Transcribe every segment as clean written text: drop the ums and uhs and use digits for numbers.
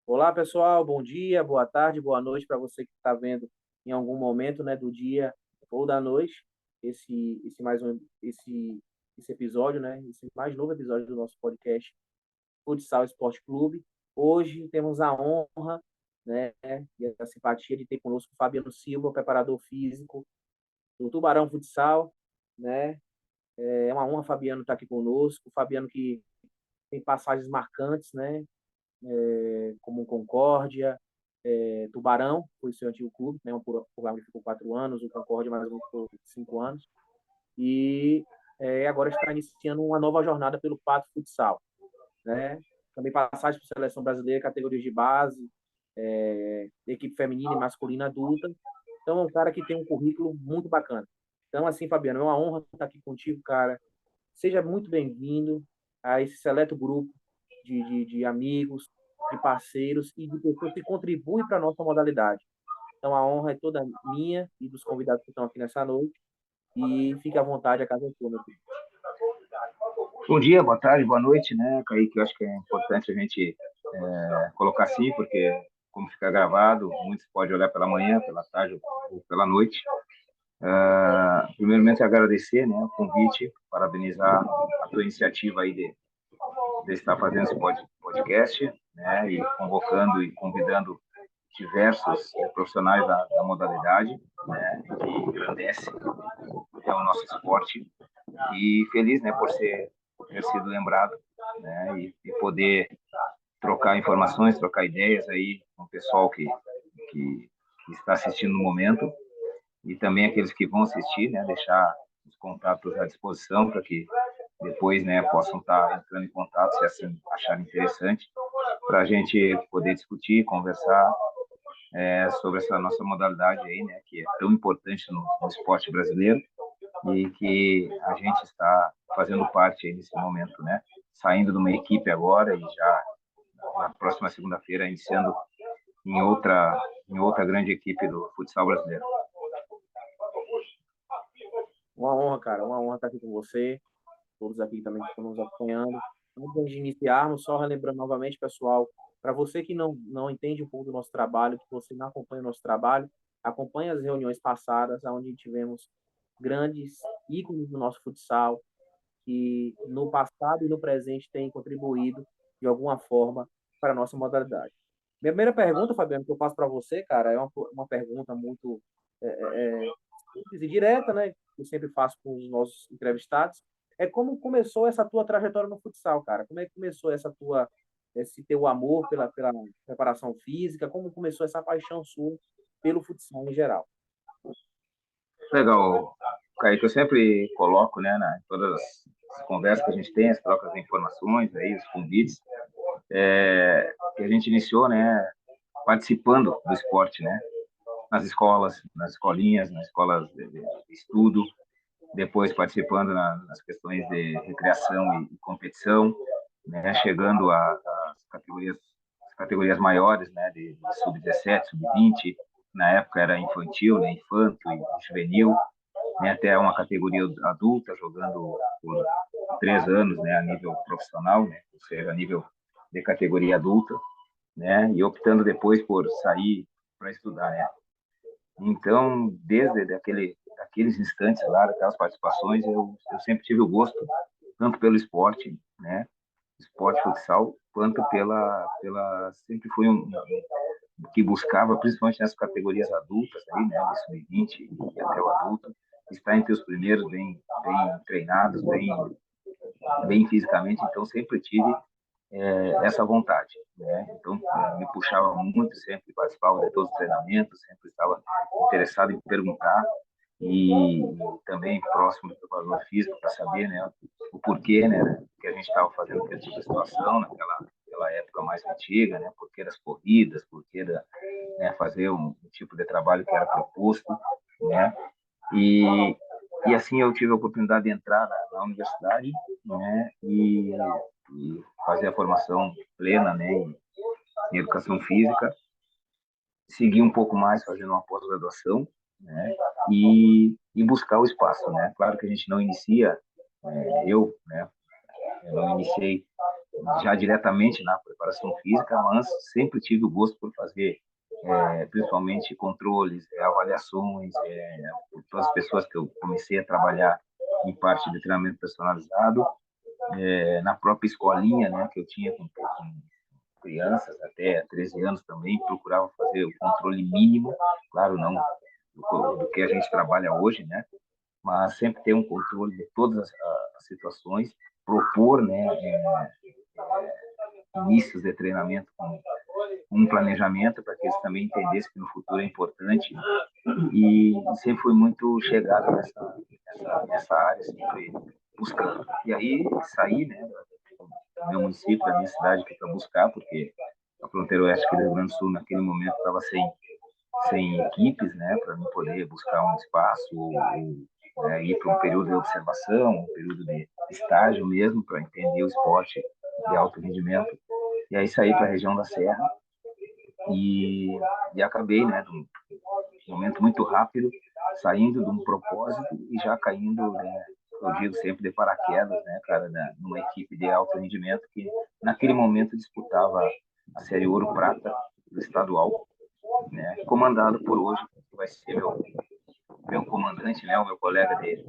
Olá, pessoal. Bom dia, boa tarde, boa noite para você que está vendo em algum momento, né, do dia ou da noite esse episódio, né, esse mais novo episódio do nosso podcast Futsal Esporte Clube. Hoje temos a honra, né, e a simpatia de ter conosco o Fabiano Silva, preparador físico do Tubarão Futsal, né? É uma honra, Fabiano, estar aqui conosco. O Fabiano que tem passagens marcantes, né, como o Concórdia, Tubarão, foi seu antigo clube, né? O Tubarão ficou 4 anos, o Concórdia mais um ficou 5 anos, e agora está iniciando uma nova jornada pelo Pato Futsal, né? Também passagem por seleção brasileira, categorias de base, equipe feminina e masculina adulta. Então, é um cara que tem um currículo muito bacana. Então, assim, Fabiano, é uma honra estar aqui contigo, cara. Seja muito bem-vindo a esse seleto grupo de amigos, de parceiros e de pessoas que contribuem para a nossa modalidade. Então, a honra é toda minha e dos convidados que estão aqui nessa noite. E fique à vontade, a casa é sua, meu filho. Bom dia, boa tarde, boa noite, né, Kaique? Eu acho que é importante a gente colocar assim, porque como fica gravado, muitos podem olhar pela manhã, pela tarde ou pela noite. Primeiramente, agradecer, né, o convite, parabenizar a tua iniciativa aí de estar fazendo esse podcast, né, e convocando e convidando diversos profissionais da modalidade, né, que engrandece o nosso esporte. E feliz, né, por ter sido lembrado, né, e poder trocar informações, trocar ideias aí com o pessoal que está assistindo no momento e também aqueles que vão assistir, né, deixar os contatos à disposição para que depois, né, possam estar entrando em contato se assim acharem interessante, para a gente poder discutir, conversar sobre essa nossa modalidade aí, né, que é tão importante no esporte brasileiro e que a gente está fazendo parte aí nesse momento, né, saindo de uma equipe agora e já na próxima segunda-feira iniciando em outra grande equipe do futsal brasileiro. Uma honra, cara, uma honra estar aqui com você, todos aqui também que estão nos acompanhando. Antes de iniciarmos, só relembrando novamente, pessoal, para você que não entende um pouco do nosso trabalho, que você não acompanha o nosso trabalho, acompanhe as reuniões passadas, onde tivemos grandes ícones do nosso futsal, que no passado e no presente têm contribuído de alguma forma para a nossa modalidade. Minha primeira pergunta, Fabiano, que eu faço para você, cara, é uma pergunta muito simples e direta, né? Que eu sempre faço com os nossos entrevistados. É como começou essa tua trajetória no futsal, cara? Como é que começou esse teu amor pela preparação física? Como começou essa paixão sua pelo futsal em geral? Legal, Kaique, eu sempre coloco, né, em todas as conversas que a gente tem, as trocas de informações, aí, os convites, que a gente iniciou, né, participando do esporte, né, nas escolas, nas escolinhas, nas escolas de estudo, depois participando nas questões de recreação e competição, né, chegando às categorias maiores, né, de sub-17, sub-20, na época era infantil, né, infanto e juvenil, né, até uma categoria adulta, jogando por 3 anos, né, a nível profissional, né, ou seja, a nível de categoria adulta, né, e optando depois por sair para estudar, né. Então, desde aqueles instantes lá, daquelas participações, eu sempre tive o gosto, tanto pelo esporte, né, esporte futsal, quanto sempre fui que buscava, principalmente nas categorias adultas, aí, né, de sub-20 e até o adulto, estar entre os primeiros, bem treinados, bem fisicamente, então sempre tive essa vontade, né? Então me puxava muito, sempre participava de todos os treinamentos, sempre estava interessado em perguntar e também próximo do preparador físico para saber, né, o porquê, né, que a gente estava fazendo aquele tipo de situação naquela época mais antiga, né, porquê das corridas, porquê né, fazer um tipo de trabalho que era proposto, né, e assim eu tive a oportunidade de entrar na universidade, né, e fazer a formação plena, né, em educação física, seguir um pouco mais fazendo uma pós-graduação, né, e buscar o espaço, né. Claro que a gente não inicia, eu, né, eu não iniciei já diretamente na preparação física, mas sempre tive o gosto por fazer, principalmente controles, avaliações, por todas as pessoas que eu comecei a trabalhar em parte de treinamento personalizado, na própria escolinha, né, que eu tinha com crianças até 13 anos também, procurava fazer o controle mínimo, claro, não do que a gente trabalha hoje, né, mas sempre ter um controle de todas as situações, propor, né, inícios de treinamento com um planejamento para que eles também entendessem que no futuro é importante, e sempre fui muito chegado nessa área, sempre buscando. E aí saí, né, do meu município, da minha cidade aqui para buscar, porque a fronteira oeste aqui do Rio Grande do Sul naquele momento estava sem equipes, né, para mim poder buscar um espaço, ir para um período de observação, um período de estágio mesmo, para entender o esporte de alto rendimento. E aí saí para a região da Serra e acabei, né, num momento muito rápido, saindo de um propósito e já caindo, né, eu digo sempre de paraquedas, né, cara, numa equipe de alto rendimento que naquele momento disputava a série Ouro Prata do estadual, né, comandado por hoje, que vai ser meu comandante, né, o meu colega de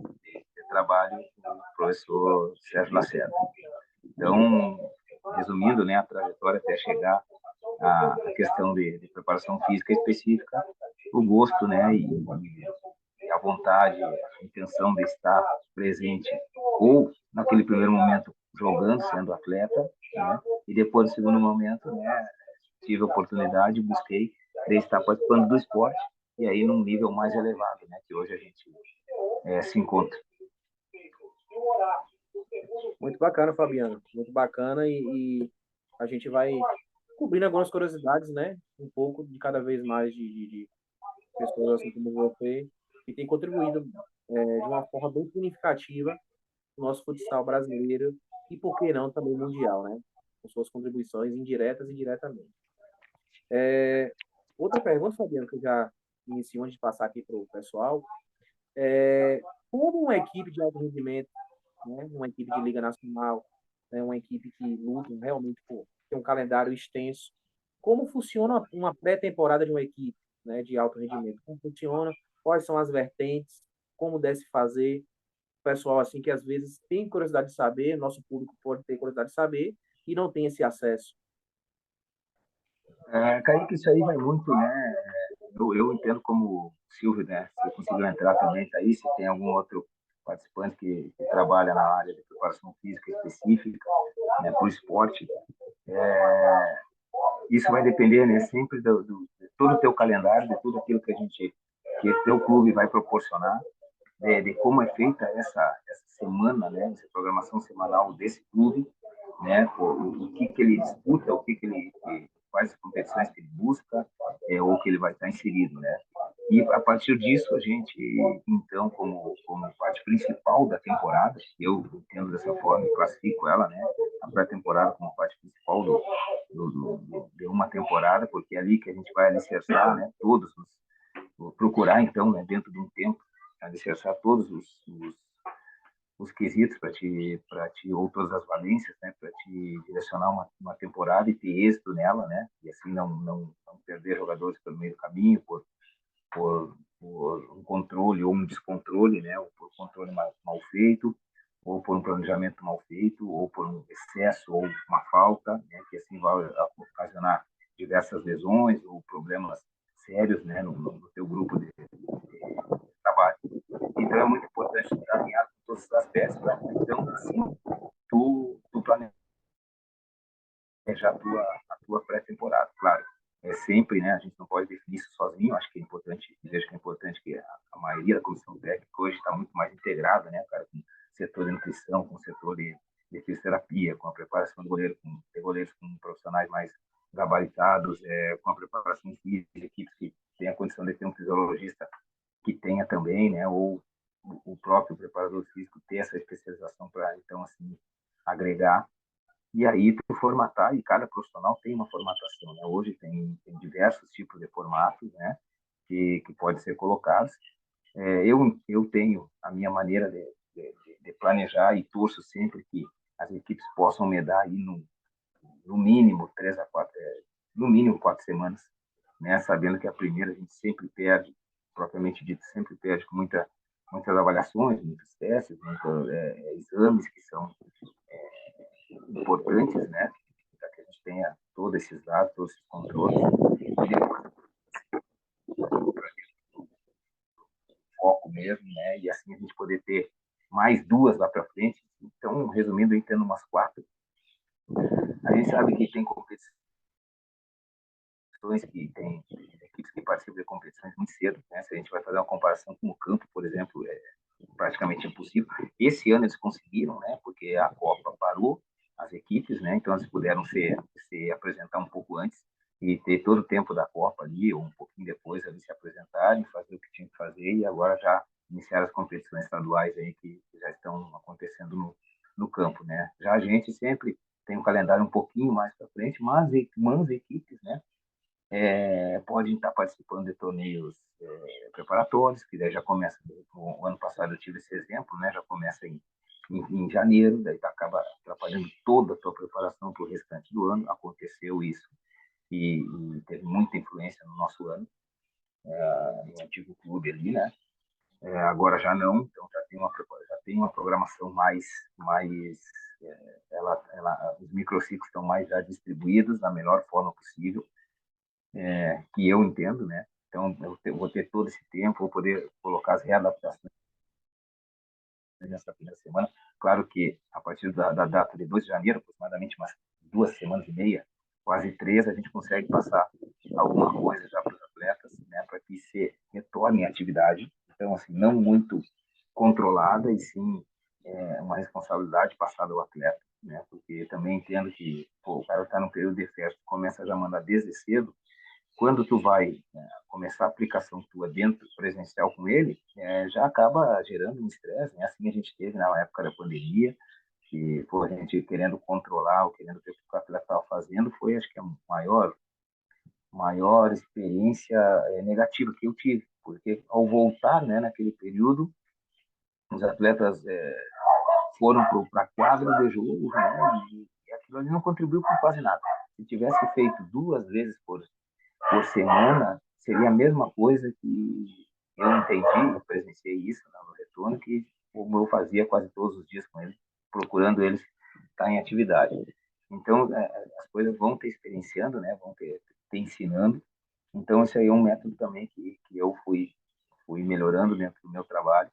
trabalho, o professor Sérgio Lacerda. Então, resumindo, né, a trajetória até chegar à questão de preparação física específica, o gosto, né, e a vontade, a intenção de estar presente, ou naquele primeiro momento jogando, sendo atleta, né, e depois no segundo momento, né, tive a oportunidade, busquei de estar participando do esporte, e aí num nível mais elevado, né, que hoje a gente se encontra. Muito bacana, Fabiano. Muito bacana e a gente vai cobrindo algumas curiosidades, né? Um pouco de cada vez mais de pessoas assim como você, que tem contribuído de uma forma bem significativa no nosso futsal brasileiro e, por que não, também mundial, né? Com suas contribuições indiretas e diretamente. Outra pergunta, Fabiano, que eu já inicio antes de passar aqui para o pessoal, como uma equipe de alto rendimento, né? Uma equipe de Liga Nacional, né? Uma equipe que luta realmente por ter um calendário extenso, como funciona uma pré-temporada de uma equipe, né, de alto rendimento? Como funciona? Quais são as vertentes? Como deve se fazer? O pessoal assim que às vezes tem curiosidade de saber, nosso público pode ter curiosidade de saber e não tem esse acesso. Kaique, isso aí vai muito, né? Eu entendo como Silvio, né? Se conseguiu entrar também, tá aí. Se tem algum outro participante que trabalha na área de preparação física específica, né, para o esporte, isso vai depender, né? Sempre de todo o teu calendário, de tudo aquilo que o teu clube vai proporcionar, de como é feita essa semana, né? Essa programação semanal desse clube, né? O que ele disputa, quais as competições que ele busca, ou que ele vai estar inserido, né? E a partir disso a gente, então, como parte principal da temporada, eu entendo dessa forma, classifico ela, né? A pré-temporada como parte principal de uma temporada, porque é ali que a gente vai alicerçar, né? Procurar então, né? Dentro de um tempo, alicerçar todos os quesitos para te ou todas as valências, né, para te direcionar uma temporada e ter êxito nela, né, e assim não perder jogadores pelo meio do caminho por um controle ou um descontrole, né, ou por controle mal feito, ou por um planejamento mal feito, ou por um excesso ou uma falta, né, que assim vai ocasionar diversas lesões ou problemas sérios, né, no teu grupo de trabalho. Então é muito importante alinhar todos os aspectos, né? Então assim tu planeja a tua pré-temporada, claro. É sempre, né? A gente não pode definir isso sozinho. Acho que é importante, vejo que é importante que a maioria da comissão técnica hoje está muito mais integrada, né, cara, com o setor de nutrição, com o setor de fisioterapia, com a preparação do goleiro, com goleiros com profissionais mais gabaritados, com a preparação física, equipes que têm a condição de ter um fisiologista que tenha também, né, ou o próprio preparador físico ter essa especialização para, então, assim, agregar. E aí tu formatar, e cada profissional tem uma formatação, né? Hoje tem diversos tipos de formatos, né, que podem ser colocados. Eu tenho a minha maneira de planejar e torço sempre que as equipes possam me dar aí no mínimo 3 a 4, no mínimo 4 semanas, né? Sabendo que a primeira a gente sempre perde, propriamente dito, sempre perde com muitas avaliações, muitos testes, muitos exames que são importantes, né? Para que a gente tenha todos esses dados, todos esses controles, e depois foco mesmo, né? E assim a gente poder ter mais 2 lá para frente. Então, resumindo, aí tendo umas 4. A gente sabe que tem competições que tem equipes que participam de competições muito cedo, né? Se a gente vai fazer uma comparação com o campo, por exemplo, é praticamente impossível. Esse ano eles conseguiram, né? Porque a Copa parou as equipes, né? Então eles puderam se apresentar um pouco antes e ter todo o tempo da Copa ali, ou um pouquinho depois, ali se apresentarem, fazer o que tinha que fazer, e agora já iniciaram as competições estaduais aí que já estão acontecendo no campo, né? Já a gente sempre tem um calendário um pouquinho mais para frente, mas equipes, né? Podem estar participando de torneios preparatórios, que daí já começa, o ano passado eu tive esse exemplo, né? Já começa em janeiro, daí acaba atrapalhando toda a sua preparação para o restante do ano. Aconteceu isso e teve muita influência no nosso ano, no antigo clube ali, né? Agora já não, então já tem uma programação mais os microciclos estão mais já distribuídos da melhor forma possível, que eu entendo, né? Então, eu vou ter todo esse tempo, vou poder colocar as readaptações nessa primeira semana. Claro que a partir da data de 2 de janeiro, aproximadamente umas 2 semanas e meia, quase 3, a gente consegue passar alguma coisa já para os atletas, né? Para que se retornem à atividade. Então, assim, não muito controlada, e sim uma responsabilidade passada ao atleta, né? Porque também entendo que o cara está no período de festa, começa a já mandar desde cedo. Quando tu vai começar a aplicação tua dentro presencial com ele, já acaba gerando um estresse, né? Assim a gente teve na época da pandemia, que pô, a gente querendo controlar, ou querendo ver o que o atleta estava fazendo, foi acho que a maior experiência negativa que eu tive, porque ao voltar, né, naquele período, os atletas foram para a quadra de jogo, né, e aquilo ali não contribuiu com quase nada. Se tivesse feito 2 vezes por semana, seria a mesma coisa que eu entendi, eu presenciei isso, né, no retorno, que como eu fazia quase todos os dias com eles, procurando eles estar em atividade. Então, as coisas vão ter experienciando, né, vão ter ensinando. Então, esse aí é um método também que eu fui melhorando dentro do meu trabalho,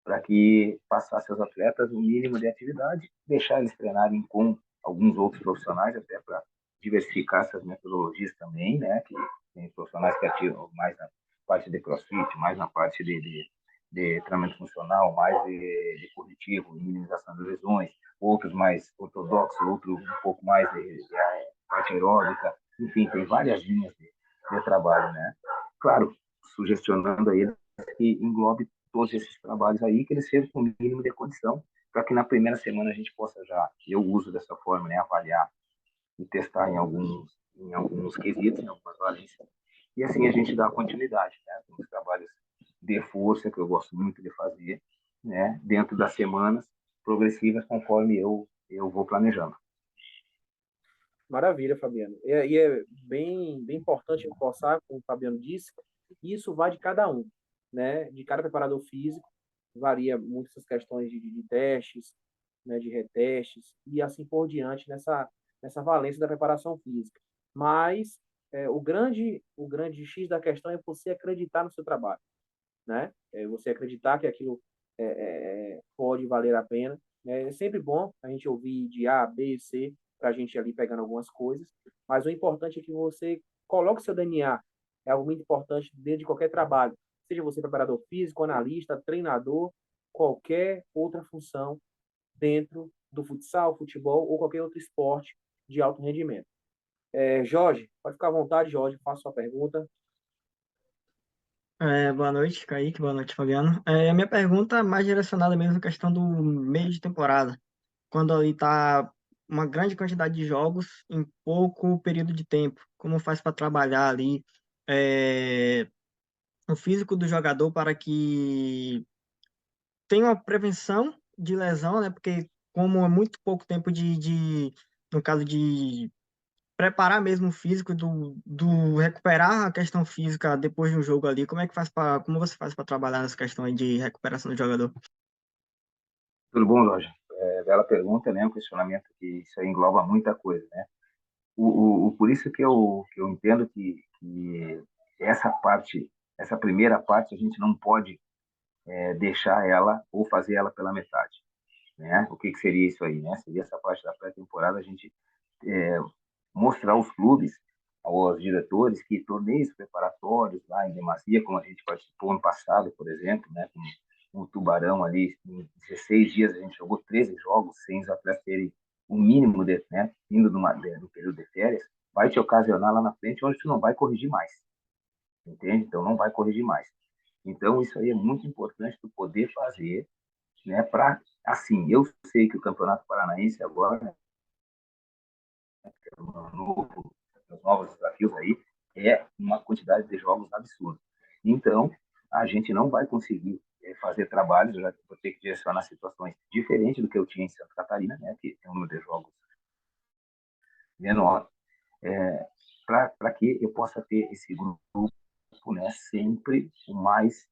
para que passasse aos atletas o mínimo de atividade, deixar eles treinarem com alguns outros profissionais, até para diversificar essas metodologias também, né? Que tem profissionais que ativam mais na parte de crossfit, mais na parte de treinamento funcional, mais de cognitivo, minimização de lesões, outros mais ortodoxos, outros um pouco mais de parte aeróbica, enfim, tem várias linhas de trabalho, né? Claro, sugestionando aí que englobe todos esses trabalhos aí, que eles sejam com o mínimo de condição, para que na primeira semana a gente possa já, eu uso dessa forma, né, avaliar e testar em alguns quesitos, em algumas valências, e assim a gente dá continuidade, né, com os trabalhos de força, que eu gosto muito de fazer, né, dentro das semanas progressivas, conforme eu vou planejando. Maravilha, Fabiano. E é bem importante reforçar, como o Fabiano disse, que isso vai de cada um, né? De cada preparador físico, varia muito essas questões de testes, né? De retestes, e assim por diante nessa valência da preparação física. Mas o grande X da questão é você acreditar no seu trabalho, né? Você acreditar que aquilo pode valer a pena. É sempre bom a gente ouvir de A, B e C, para a gente ir ali pegando algumas coisas, mas o importante é que você coloque seu DNA. É algo muito importante dentro de qualquer trabalho, seja você preparador físico, analista, treinador, qualquer outra função dentro do futsal, futebol ou qualquer outro esporte de alto rendimento. Jorge, pode ficar à vontade, Jorge, faça sua pergunta. Boa noite, Kaique. Boa noite, Fabiano. A minha pergunta é mais direcionada mesmo à questão do meio de temporada, quando ali está uma grande quantidade de jogos em pouco período de tempo. Como faz para trabalhar ali é, o físico do jogador para que tenha uma prevenção de lesão, né? Porque como é muito pouco tempo no caso de preparar mesmo o físico, do recuperar a questão física depois de um jogo ali? Como você faz para trabalhar nessa questão aí de recuperação do jogador? Tudo bom, Jorge? Bela pergunta, né? Um questionamento que isso aí engloba muita coisa, né? Por isso que eu entendo que essa parte, essa primeira parte, a gente não pode deixar ela ou fazer ela pela metade, né? O que seria isso aí, né? Seria essa parte da pré-temporada, a gente é, mostrar aos clubes, aos diretores, que torneios preparatórios lá em demasia, como a gente participou ano passado, por exemplo, né? Com o Tubarão ali, em 16 dias a gente jogou 13 jogos sem os atletas terem o mínimo, né? Indo no período de férias, vai te ocasionar lá na frente onde tu não vai corrigir mais, entende? Então não vai corrigir mais. Então isso aí é muito importante tu poder fazer, né? Para assim, eu sei que o Campeonato Paranaense agora, novo, os novos desafios aí, é uma quantidade de jogos absurda. Então, a gente não vai conseguir fazer trabalhos, eu já vou ter que direcionar situações diferentes do que eu tinha em Santa Catarina, né, que tem um número de jogos menor, é, para que eu possa ter esse grupo, né, sempre o mais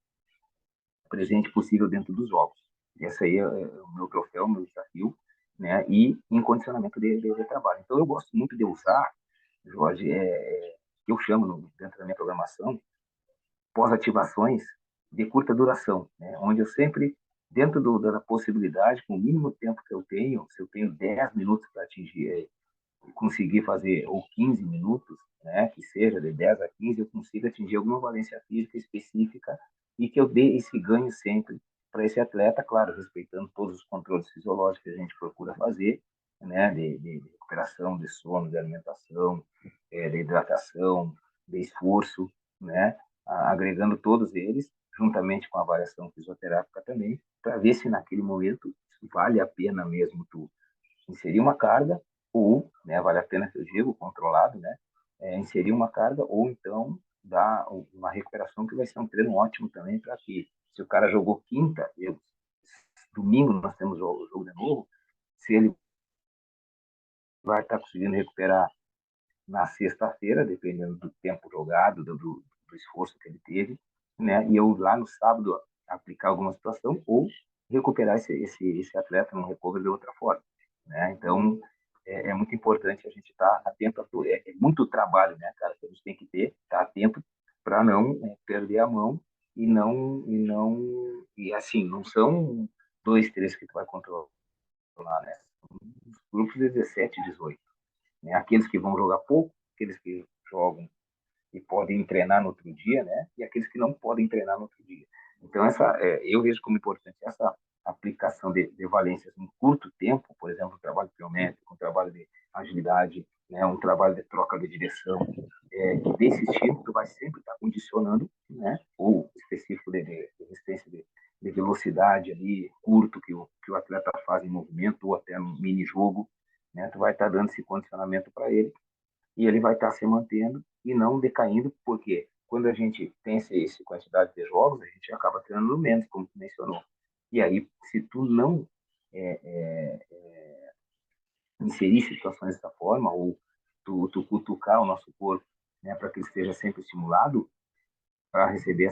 presente possível dentro dos jogos. Esse aí é o meu troféu, o meu desafio, né, e em condicionamento de trabalho. Então, eu gosto muito de usar, Jorge, que eu chamo dentro da minha programação, pós-ativações de curta duração, né? Onde eu sempre, dentro da possibilidade, com o mínimo tempo que eu tenho, se eu tenho 10 minutos para atingir, conseguir fazer, ou 15 minutos, né, que seja de 10 a 15, eu consigo atingir alguma valência física específica e que eu dê esse ganho sempre para esse atleta, claro, respeitando todos os controles fisiológicos que a gente procura fazer, né, de recuperação, de sono, de alimentação, de hidratação, de esforço, né, agregando todos eles, juntamente com a avaliação fisioterápica também, para ver se naquele momento vale a pena mesmo tu inserir uma carga ou, né, vale a pena que eu digo, controlado, né, inserir uma carga ou então dar uma recuperação que vai ser um treino ótimo também para que se o cara jogou quinta, domingo nós temos o jogo de novo, se ele vai estar conseguindo recuperar na sexta-feira, dependendo do tempo jogado, do esforço que ele teve, né? E eu lá no sábado aplicar alguma situação ou recuperar esse atleta no recovery de outra forma, né? Então é muito importante a gente estar atento a tudo. É muito trabalho, né, cara? Que a gente tem que ter, estar atento para não perder a mão e assim não são dois, três que tu vai controlar, né? Os grupos de 17, 18, né? Aqueles que vão jogar pouco, aqueles que jogam e podem treinar no outro dia, né? E aqueles que não podem treinar no outro dia. Então, eu vejo como importante essa aplicação de valências em curto tempo, por exemplo, um trabalho biométrico, um trabalho de agilidade, né? Um trabalho de troca de direção, que desse tipo tu vai sempre estar condicionando, né? Ou específico de resistência de velocidade ali, curto, que o atleta faz em movimento, ou até no mini-jogo, né? Tu vai estar dando esse condicionamento para ele e ele vai estar se mantendo e não decaindo, porque quando a gente tem essa quantidade de jogos, a gente acaba treinando menos, como tu mencionou. E aí, se tu não é, é, inserir situações dessa forma, ou tu cutucar o nosso corpo, né, para que ele esteja sempre estimulado para receber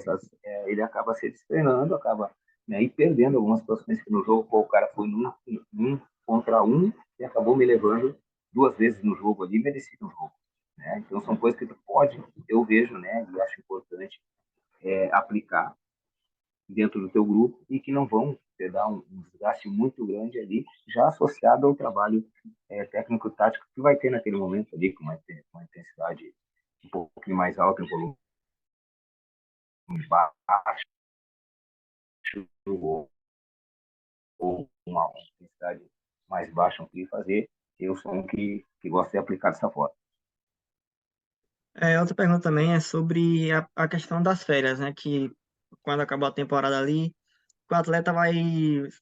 ele acaba se destreinando, acaba, né, e perdendo algumas situações que no jogo o cara foi num contra um e acabou me levando duas vezes no jogo ali, merecido no jogo, né? Então são coisas que tu pode, eu vejo, né, e acho importante aplicar dentro do teu grupo e que não vão te dar um desgaste muito grande ali, já associado ao trabalho técnico-tático que vai ter naquele momento ali, com uma intensidade um pouquinho mais alta, um volume baixo, ou uma intensidade mais baixa, não queria fazer, eu sou um que gosta de aplicar dessa forma. Outra pergunta também é sobre a questão das férias, né? Que quando acabou a temporada ali, o atleta vai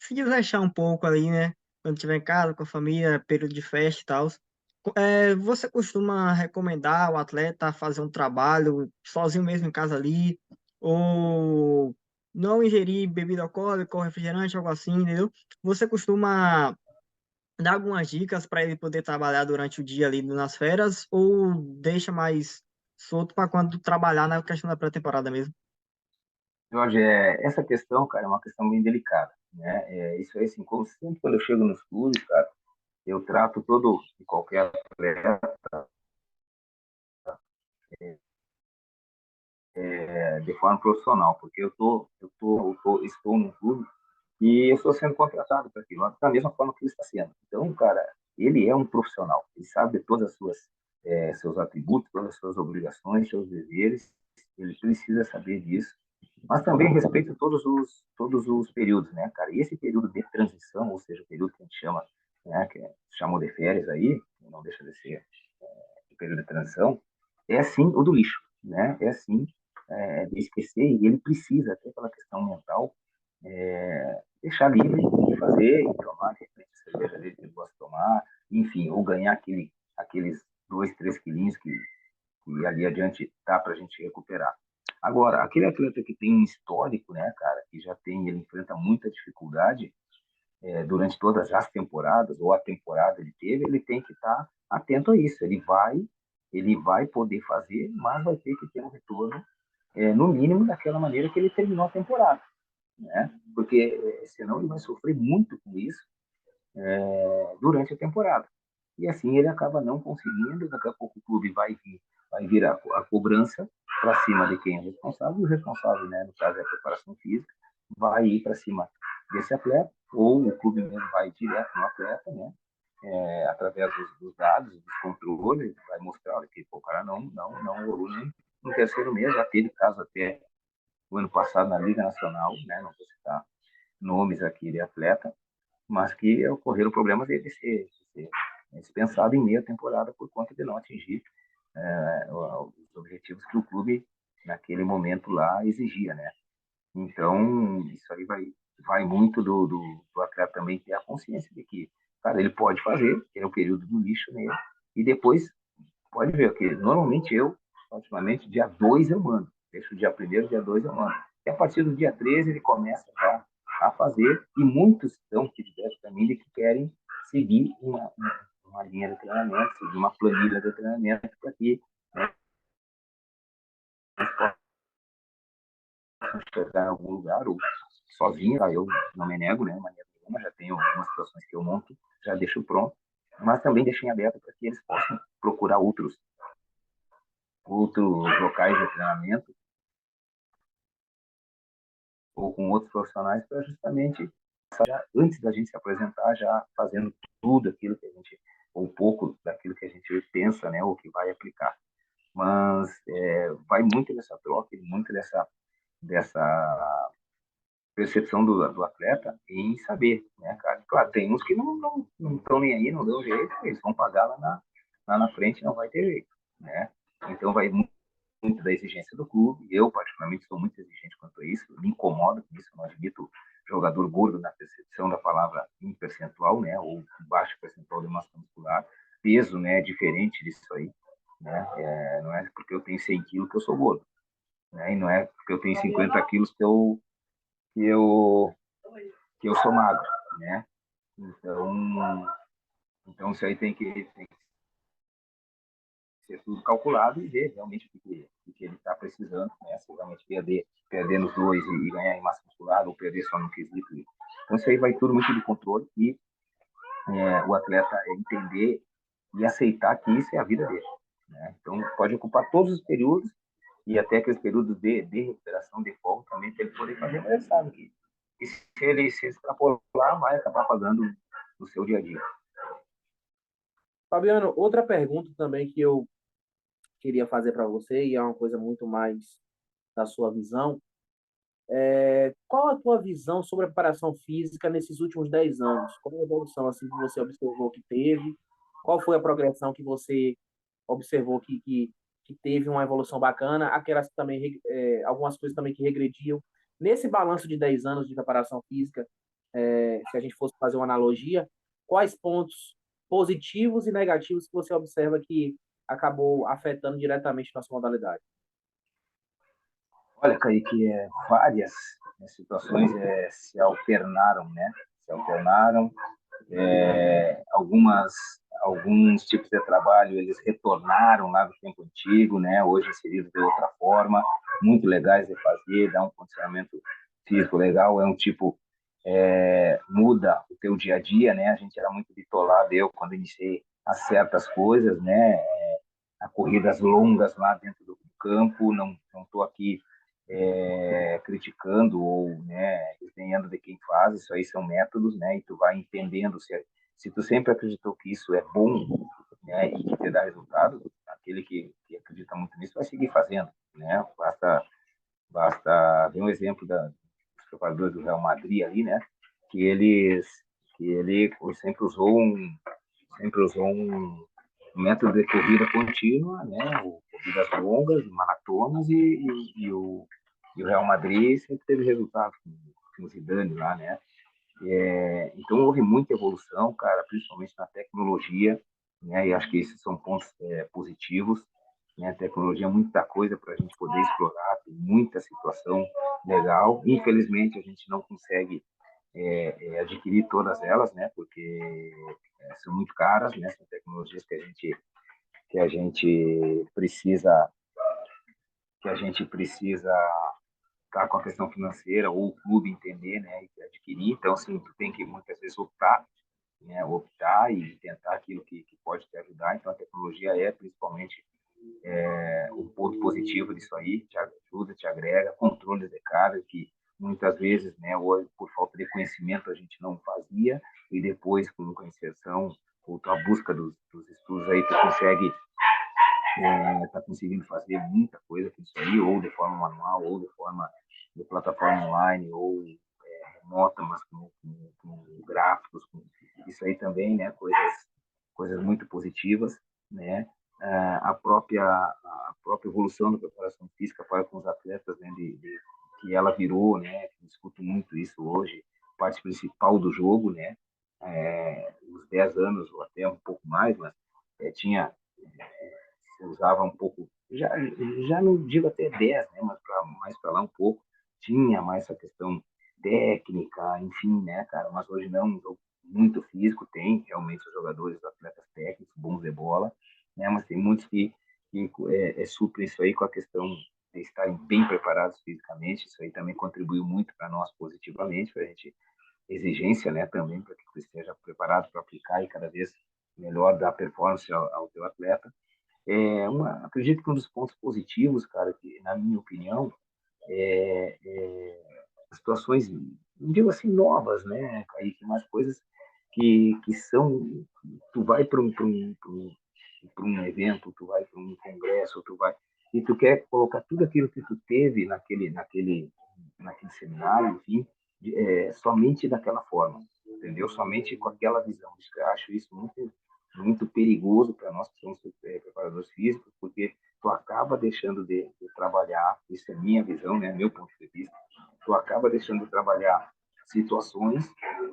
se desleixar um pouco ali, né? Quando estiver em casa, com a família, período de festa e tal. Você costuma recomendar o atleta fazer um trabalho sozinho mesmo em casa ali? Ou não ingerir bebida alcoólica ou refrigerante, algo assim, entendeu? Você costuma dá algumas dicas para ele poder trabalhar durante o dia ali nas férias ou deixa mais solto para quando trabalhar na questão da pré-temporada mesmo? Jorge, essa questão, cara, é uma questão bem delicada, né? Isso aí, assim, como sempre quando eu chego nos clubes, cara, eu trato todo e qualquer atleta de forma profissional, porque estou num clube e eu estou sendo contratado para aquilo, da mesma forma que ele está sendo. Então, cara, ele é um profissional, ele sabe de todas as seus atributos, todas as suas obrigações, seus deveres, ele precisa saber disso, mas também respeita todos os períodos, né, cara? E esse período de transição, ou seja, o período que a gente chama, né, chamou de férias aí, não deixa de ser o período de transição, é sim o do lixo, né? É sim de esquecer, e ele precisa, até pela questão mental, deixar livre de fazer e tomar, de repente, a cerveja dele que ele gosta de tomar, enfim, ou ganhar aqueles 2, 3 quilinhos que ali adiante dá para a gente recuperar. Agora, aquele atleta que tem um histórico, né, cara, que já tem, ele enfrenta muita dificuldade durante todas as temporadas, ou a temporada ele teve, ele tem que estar atento a isso. Ele vai poder fazer, mas vai ter que ter um retorno, no mínimo, daquela maneira que ele terminou a temporada, né? Porque senão ele vai sofrer muito com isso durante a temporada. E assim ele acaba não conseguindo, daqui a pouco o clube vai vir a cobrança para cima de quem é responsável, e o responsável, né, no caso é a preparação física, vai ir para cima desse atleta, ou o clube mesmo vai direto no atleta, né, através dos dados, dos controles, vai mostrar olha, que pô, o cara não evolui no terceiro mês, já teve caso até o ano passado na Liga Nacional, né, não vou citar nomes aqui de atleta, mas que ocorreram problemas de ser dispensado em meia temporada por conta de não atingir os objetivos que o clube naquele momento lá exigia, né? Então isso aí vai muito do atleta também ter a consciência de que, cara, ele pode fazer, que é o período do lixo nele, e depois pode ver que normalmente eu, ultimamente, dia 2 eu mando, deixo o dia primeiro, dia 2 eu mando. E a partir do dia 13 ele começa já a fazer, e muitos dão feedback para mim de que querem seguir uma linha de treinamento, seguir uma planilha de treinamento para que eles possam chegar em algum lugar, ou sozinho, tá? Eu não me nego, né? Maneira nenhuma, já tenho algumas situações que eu monto, já deixo pronto, mas também deixo em aberto para que eles possam procurar outros locais de treinamento ou com outros profissionais para justamente, antes da gente se apresentar, já fazendo tudo aquilo que a gente, ou um pouco daquilo que a gente pensa, né, ou que vai aplicar. Mas vai muito dessa troca, muito dessa percepção do atleta em saber, né, cara? Claro, tem uns que não estão nem aí, não deu jeito, eles vão pagar lá na frente, não vai ter jeito, né? Então vai muito da exigência do clube. Eu, particularmente, sou muito exigente quanto a isso. Me incomodo com isso. Eu não admito jogador gordo na percepção da palavra em percentual, né? Ou baixo percentual de massa muscular. Peso, né? É diferente disso aí. Né? Não é porque eu tenho 100 quilos que eu sou gordo. Né? E não é porque eu tenho 50 quilos que eu, que eu sou magro. Né? Então isso aí tem que ser tudo calculado e ver realmente o que ele está precisando, né? Se realmente perder nos dois e ganhar em massa muscular ou perder só no quesito. Então, isso aí vai tudo muito de controle e o atleta entender e aceitar que isso é a vida dele. Né? Então, pode ocupar todos os períodos e até aqueles períodos de recuperação, de folga também, para ele poder fazer, mas ele sabe que se ele se extrapolar, vai acabar pagando no seu dia a dia. Fabiano, outra pergunta também que eu queria fazer para você, e é uma coisa muito mais da sua visão, qual a tua visão sobre a preparação física nesses últimos 10 anos? Qual a evolução assim, que você observou que teve? Qual foi a progressão que você observou que teve uma evolução bacana? Aquelas que também, algumas coisas também que regrediam. Nesse balanço de 10 anos de preparação física, se a gente fosse fazer uma analogia, quais pontos positivos e negativos que você observa que acabou afetando diretamente nossa modalidade? Olha, Kaique, várias situações se alternaram, né? Se alternaram. Alguns tipos de trabalho eles retornaram lá do tempo antigo, né? Hoje inseridos de outra forma, muito legais de fazer, dá um condicionamento físico legal, é um tipo muda o teu dia a dia, né? A gente era muito bitolado, eu quando iniciei a certas coisas, né? A corridas longas lá dentro do campo, não estou aqui criticando ou desdenhando de quem faz, isso aí são métodos, né? E tu vai entendendo se tu sempre acreditou que isso é bom, né? E que te dá resultado, aquele que acredita muito nisso vai seguir fazendo, né? Basta ver um exemplo dos preparadores do Real Madrid ali, né? Que eles que ele sempre usou um método de corrida contínua, né? Corridas longas, maratonas e o Real Madrid sempre teve resultado com o Zidane lá, né? Então houve muita evolução, cara, principalmente na tecnologia, né? E acho que esses são pontos positivos, né? A tecnologia é muita coisa para a gente poder explorar, tem muita situação legal. Infelizmente a gente não consegue adquirir todas elas, né? Porque são muito caras, né? São tecnologias que a gente precisa estar com a questão financeira ou o clube entender, né? E adquirir. Então, assim, tu tem que muitas vezes optar, né? Optar e tentar aquilo que pode te ajudar. Então, a tecnologia é principalmente um ponto positivo disso aí, te ajuda, te agrega, controle de carga, que muitas vezes, né, hoje, por falta de conhecimento, a gente não fazia, e depois, com a inserção, ou a busca dos estudos aí, tu consegue tá conseguindo fazer muita coisa com isso aí, ou de forma manual, ou de forma de plataforma online, ou remota, mas com gráficos, isso aí também, né, coisas muito positivas, né, a própria evolução da preparação física para com os atletas, né, que ela virou, né, eu escuto muito isso hoje, parte principal do jogo, né, uns 10 anos ou até um pouco mais, mas tinha se usava um pouco, já não digo até 10, né, mas mais para lá um pouco, tinha mais essa questão técnica, enfim, né, cara, mas hoje não, um jogo muito físico, tem realmente os jogadores, os atletas técnicos, bons de bola, né, mas tem muitos que suprem isso aí com a questão de estarem bem preparados fisicamente, isso aí também contribuiu muito para nós positivamente, para a gente exigência, né, também para que você esteja preparado para aplicar e cada vez melhor dar performance ao teu atleta. Acredito que um dos pontos positivos, cara, que na minha opinião, situações, não digo assim novas, né, Kaique, mas coisas que são, tu vai para um evento, tu vai para um congresso, e tu quer colocar tudo aquilo que tu teve naquele seminário, enfim, somente daquela forma, entendeu? Somente com aquela visão. Eu acho isso muito, muito perigoso para nós que somos preparadores físicos, porque tu acaba deixando de trabalhar, isso é minha visão, né, meu ponto de vista, tu acaba deixando de trabalhar situações,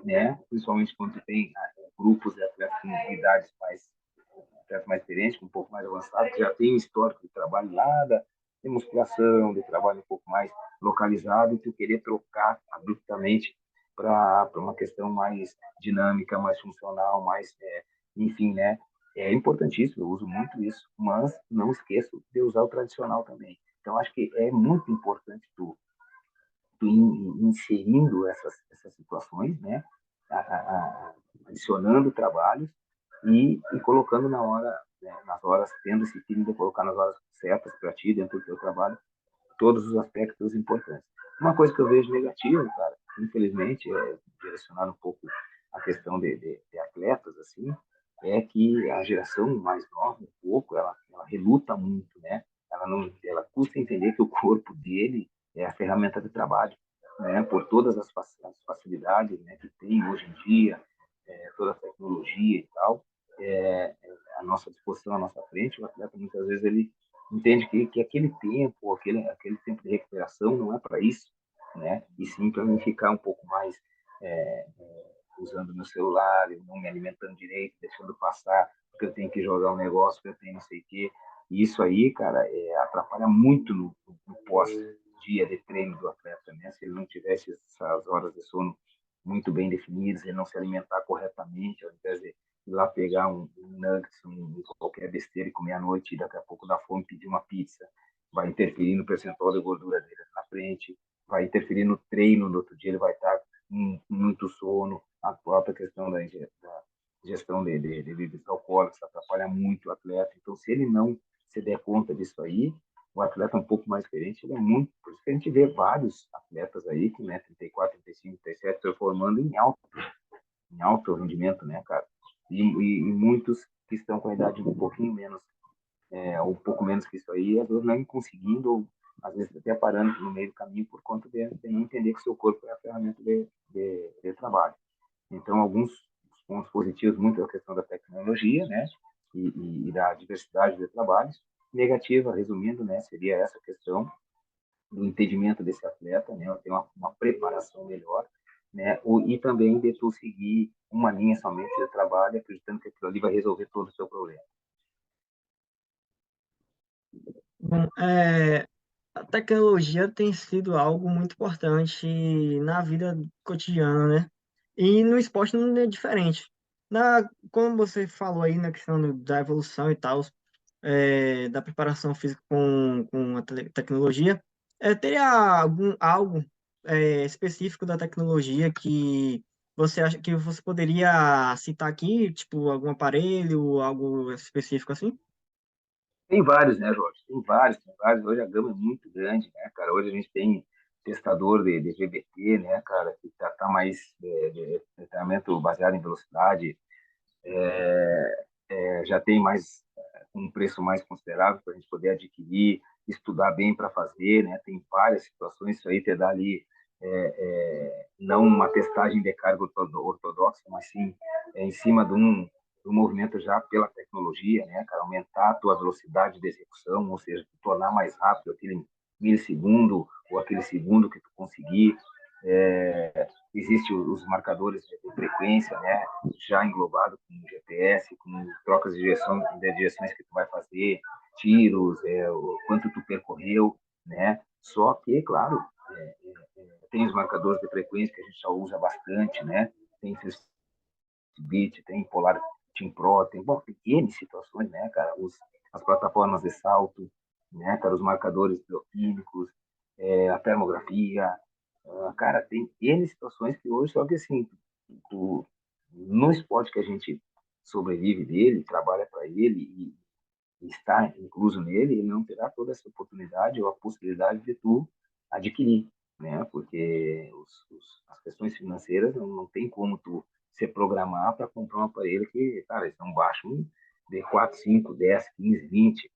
né, principalmente quando tu tem grupos de atletas com idades mais experientes, com um pouco mais avançado, que já tem um histórico de trabalho lá de musculação, de trabalho um pouco mais localizado, e tu querer trocar abruptamente para uma questão mais dinâmica, mais funcional, enfim, né? É importantíssimo, eu uso muito isso, mas não esqueço de usar o tradicional também. Então, acho que é muito importante tu inserindo essas situações, né? Adicionando trabalhos e colocando na hora, né? Nas horas, tendo esse feeling de colocar nas horas certas para ti, dentro do teu trabalho, todos os aspectos importantes. Uma coisa que eu vejo negativa, cara, infelizmente, direcionado um pouco a questão de atletas, assim, é que a geração mais nova, um pouco, ela reluta muito, né? Ela custa entender que o corpo dele é a ferramenta de trabalho, né? Por todas as facilidades, né, que tem hoje em dia, toda a tecnologia e tal, à nossa disposição, à nossa frente, o atleta muitas vezes ele entende que aquele tempo, aquele tempo de recuperação não é para isso, né? E sim para mim ficar um pouco mais usando meu celular, não me alimentando direito, deixando passar, porque eu tenho que jogar um negócio, porque eu tenho não sei o quê. E isso aí, cara, atrapalha muito no pós-dia de treino do atleta, né? Se ele não tivesse essas horas de sono muito bem definidas, ele não se alimentar corretamente, ao invés de ir lá pegar um nuggets, qualquer besteira e comer à noite e daqui a pouco dá fome e pedir uma pizza, vai interferir no percentual de gordura dele na frente, vai interferir no treino, no outro dia ele vai estar com muito sono, a própria questão da ingestão de bebidas alcoólicas atrapalha muito o atleta. Então, se ele não se der conta disso aí, o atleta é um pouco mais diferente, ele é muito. Por isso que a gente vê vários atletas aí com, né, 34, 35, 37 performando em alto rendimento, né, cara? E muitos que estão com a idade um pouquinho menos, ou um pouco menos que isso aí, às vezes não conseguindo, ou às vezes até parando no meio do caminho por conta de não entender que o seu corpo é a ferramenta de trabalho. Então, alguns pontos positivos, muito a questão da tecnologia, né, e da diversidade de trabalhos. Negativa, resumindo, né, seria essa questão do entendimento desse atleta, né, ter uma preparação melhor, né, e também de tu seguir uma linha somente de trabalho, acreditando que aquilo ali vai resolver todo o seu problema. Bom, a tecnologia tem sido algo muito importante na vida cotidiana, né? E no esporte não é diferente. Como você falou aí na questão da evolução e tal, da preparação física com a tecnologia, teria algo específico da tecnologia que você acha que você poderia citar aqui, tipo algum aparelho, algo específico assim? Tem vários, né, Jorge? Tem vários. Hoje a gama é muito grande, né, cara? Hoje a gente tem testador de GBT, né, cara, que tá mais de treinamento baseado em velocidade, já tem mais um preço mais considerável para a gente poder adquirir, estudar bem para fazer, né? Tem várias situações, isso aí te dá ali não uma testagem de carga ortodoxa, mas sim em cima de um movimento já pela tecnologia, né, cara? Aumentar a tua velocidade de execução, ou seja, tornar mais rápido aquele milissegundo ou aquele segundo que tu conseguir. Existem os marcadores de frequência, né, já englobado com GPS, com trocas de direções que tu vai fazer, tiros, o quanto tu percorreu, né? Só que, claro, tem os marcadores de frequência que a gente já usa bastante, né? Tem Fitbit, tem Polar Team Pro, tem N situações, né, cara? As plataformas de salto, né, cara? Os marcadores bioquímicos, a termografia, cara, tem N situações que hoje, só que assim, no esporte que a gente sobrevive dele, trabalha para ele e está incluso nele, ele não terá toda essa oportunidade ou a possibilidade de tu adquirir, né? Porque as questões financeiras não tem como tu se programar para comprar um aparelho que, cara, eles não baixam de 4, 5, 10, 15, 20,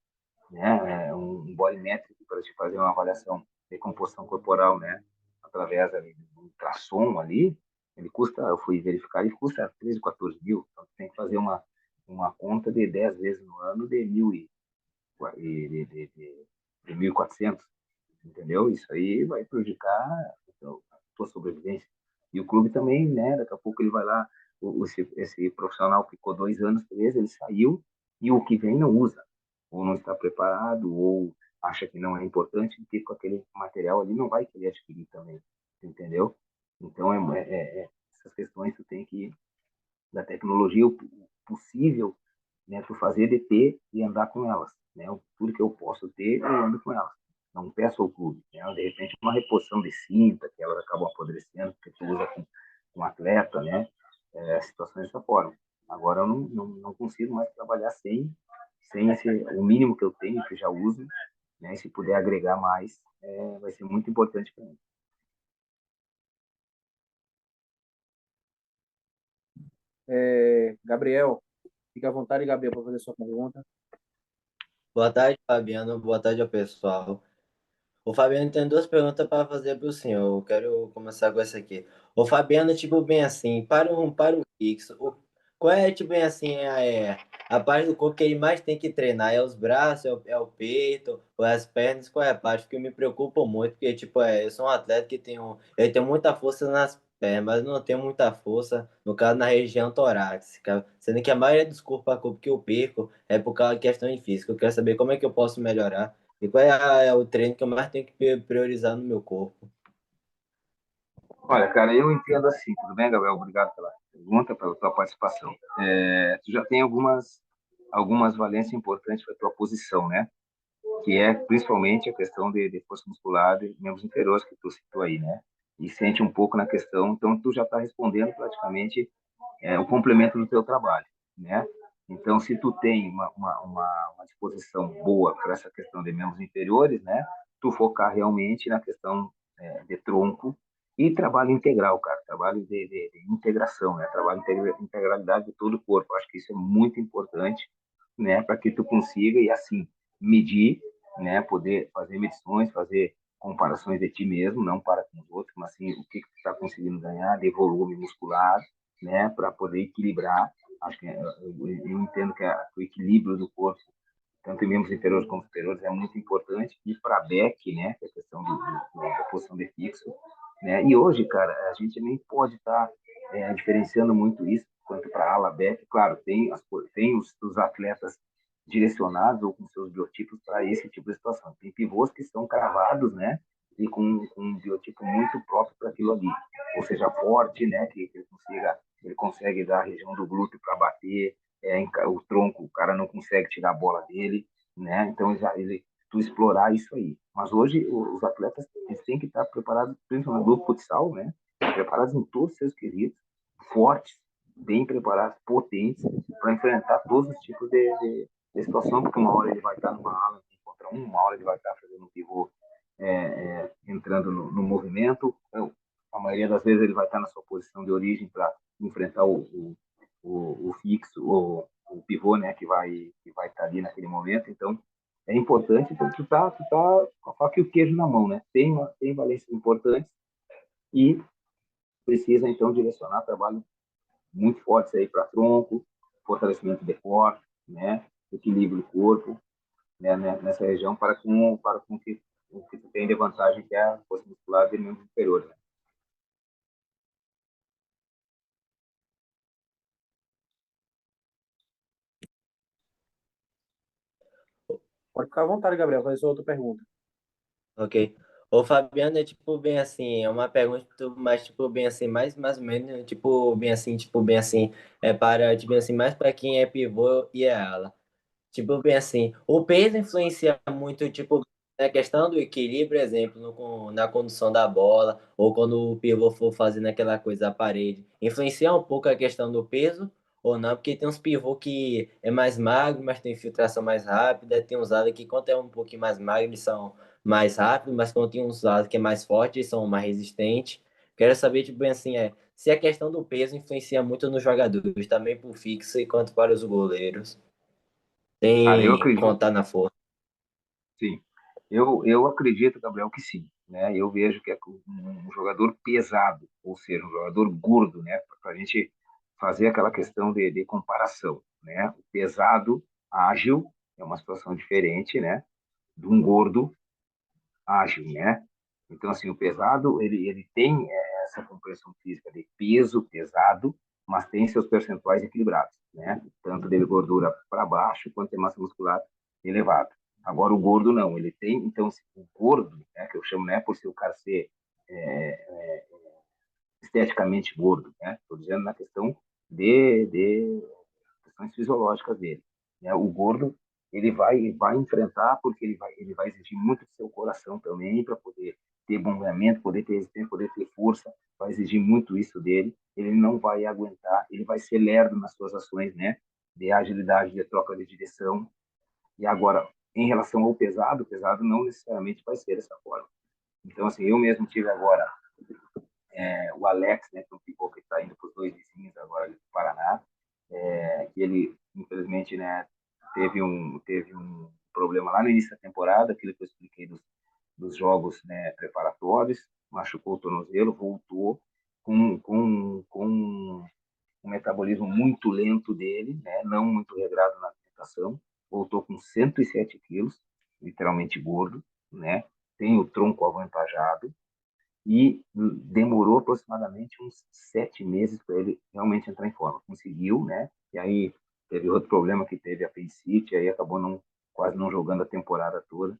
né? Um body metric para te fazer uma avaliação de composição corporal, né? Através ali, de um ultrassom ali, ele custa, eu fui verificar, ele custa 13, 14 mil, então tu tem que fazer uma conta de 10 vezes no ano de mil de 1.400, entendeu? Isso aí vai prejudicar a tua sobrevivência. E o clube também, né? Daqui a pouco ele vai lá, esse profissional ficou 2 anos preso, ele saiu e o que vem não usa, ou não está preparado, ou acha que não é importante, porque com aquele material ali não vai querer adquirir também, entendeu? Então, essas questões tu tem que, da tecnologia, o possível, né, tu fazer de ter e andar com elas, né? Tudo que eu posso ter, eu ando com elas. Não peço ao clube, né? De repente uma reposição de cinta, que elas acabam apodrecendo, porque tu usa com atleta, né? Situações dessa forma. Agora eu não consigo mais trabalhar sem o mínimo que eu tenho, que eu já uso, né? E se puder agregar mais, vai ser muito importante para mim. Gabriel, fica à vontade, Gabriel, para fazer sua pergunta. Boa tarde, Fabiano. Boa tarde ao pessoal. O Fabiano tem duas perguntas para fazer para o senhor. Eu quero começar com essa aqui. O Fabiano, tipo, bem assim, para o fixo, qual é, tipo, bem assim, a parte do corpo que ele mais tem que treinar? É os braços, é o peito, ou é as pernas? Qual é a parte que me preocupa muito? Porque, tipo, eu sou um atleta que eu tenho muita força nas pernas, mas não tenho muita força, no caso, na região torácica. Sendo que a maioria dos corpos a corpo que eu perco é por causa de questões físicas. Eu quero saber como é que eu posso melhorar. E qual é o treino que eu mais tenho que priorizar no meu corpo? Olha, cara, eu entendo assim, tudo bem, Gabriel? Obrigado pela pergunta, pela tua participação. Tu já tem algumas valências importantes para a tua posição, né? Que é principalmente a questão de força muscular de membros inferiores que tu citou aí, né? E sente um pouco na questão, então tu já está respondendo praticamente o complemento do teu trabalho, né? Então, se tu tem uma disposição boa para essa questão de membros inferiores, né? Tu focar realmente na questão de tronco e trabalho integral, cara, trabalho de integração, né? Trabalho de integralidade de todo o corpo. Acho que isso é muito importante, né? Para que tu consiga e assim medir, né? Poder fazer medições, fazer comparações de ti mesmo, não para com os outros, mas assim o que tu está conseguindo ganhar de volume muscular, né, para poder equilibrar. Acho que eu entendo que o equilíbrio do corpo, tanto em membros inferiores como superiores, é muito importante. E para back, né, que é a questão da posição de fixo, né? E hoje, cara, a gente nem pode estar diferenciando muito isso quanto para ala back. Claro, tem os atletas direcionados ou com seus biotipos para esse tipo de situação. Tem pivôs que são cravados, né? E com um biotipo muito próprio para aquilo ali. Ou seja, forte, né? Que ele consegue dar a região do glúteo para bater, o tronco, o cara não consegue tirar a bola dele, né? Então, tu explorar isso aí. Mas hoje, os atletas eles têm que estar preparados, principalmente do futsal, né? Preparados em todos os seus quesitos, fortes, bem preparados, potentes, para enfrentar todos os tipos de situação, porque uma hora ele vai estar numa ala contra uma hora ele vai estar fazendo um pivô entrando no movimento. Então, a maioria das vezes ele vai estar na sua posição de origem para enfrentar o fixo, o pivô, né, que vai estar ali naquele momento. Então, é importante, então, tu tá com a faca e o queijo na mão, né? Tem valências importantes e precisa, então, direcionar trabalho muito fortes aí para tronco, fortalecimento de core, né? Equilíbrio do corpo, né? Nessa região para com o que tu tem de vantagem, que é a força muscular de membros inferiores, né? Pode ficar à vontade, Gabriel, fazer sua outra pergunta. Ok. Ô, Fabiano, é tipo bem assim, é uma pergunta mais tipo bem assim, mais ou menos, tipo bem assim, é para, tipo assim, mais para quem é pivô e é ala. Tipo bem assim, o peso influencia muito, tipo, na questão do equilíbrio, exemplo, na condução da bola, ou quando o pivô for fazendo aquela coisa à parede. Influencia um pouco a questão do peso ou não, porque tem uns pivô que é mais magro, mas tem infiltração mais rápida, tem uns lados que quando é um pouquinho mais magro, eles são mais rápidos, mas quando tem uns lados que é mais forte, eles são mais resistentes. Quero saber, tipo, bem assim, se a questão do peso influencia muito nos jogadores, também para o fixo e quanto para os goleiros. Cara, eu Tem acredito, contar na força. sim. Eu acredito, Gabriel, que sim, né? Eu vejo que é um jogador pesado, ou seja, um jogador gordo, né? Para a gente fazer aquela questão de comparação, né? O pesado, ágil, é uma situação diferente, né? De um gordo ágil, né? Então, assim, o pesado, ele tem essa compreensão física de peso pesado, mas tem seus percentuais equilibrados, né? Tanto de gordura para baixo, quanto de massa muscular elevada. Agora, o gordo não, ele tem, então, o gordo, né, que eu chamo, né, por ser o cara ser esteticamente gordo, né? Estou dizendo na questão de questões fisiológicas dele, né? O gordo, ele vai enfrentar, porque ele vai exigir muito do seu coração também, para poder ter bombeamento, poder ter resistência, poder ter força, vai exigir muito isso dele. Ele não vai aguentar, ele vai ser lerdo nas suas ações, né? De agilidade, de troca de direção. E agora, em relação ao pesado, o pesado não necessariamente vai ser dessa forma. Então, assim, eu mesmo tive agora o Alex, né, que é um pivô que está indo para os dois vizinhos agora ali do Paraná, que ele, infelizmente, né, teve um problema lá no início da temporada, aquilo que eu expliquei dos jogos, né, preparatórios, machucou o tornozelo, voltou com um metabolismo muito lento dele, né, não muito regrado na alimentação, voltou com 107 quilos, literalmente gordo, né, tem o tronco avantajado, e demorou aproximadamente uns 7 meses para ele realmente entrar em forma. Conseguiu, né? E aí teve outro problema que teve a apendicite, aí acabou quase não jogando a temporada toda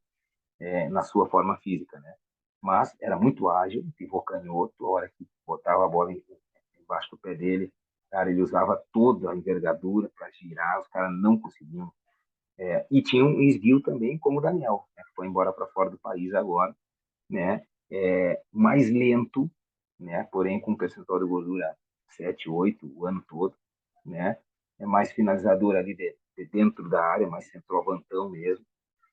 na sua forma física, né? Mas era muito ágil, pivô canhoto, a hora que botava a bola embaixo do pé dele, cara, ele usava toda a envergadura para girar, os caras não conseguiam. E tinha um esguio também, como o Daniel, né, que foi embora para fora do país agora, né, mais lento, né, porém com um percentual de gordura 7, 8 o ano todo, né, é mais finalizador ali de dentro da área, mais centroavantão mesmo,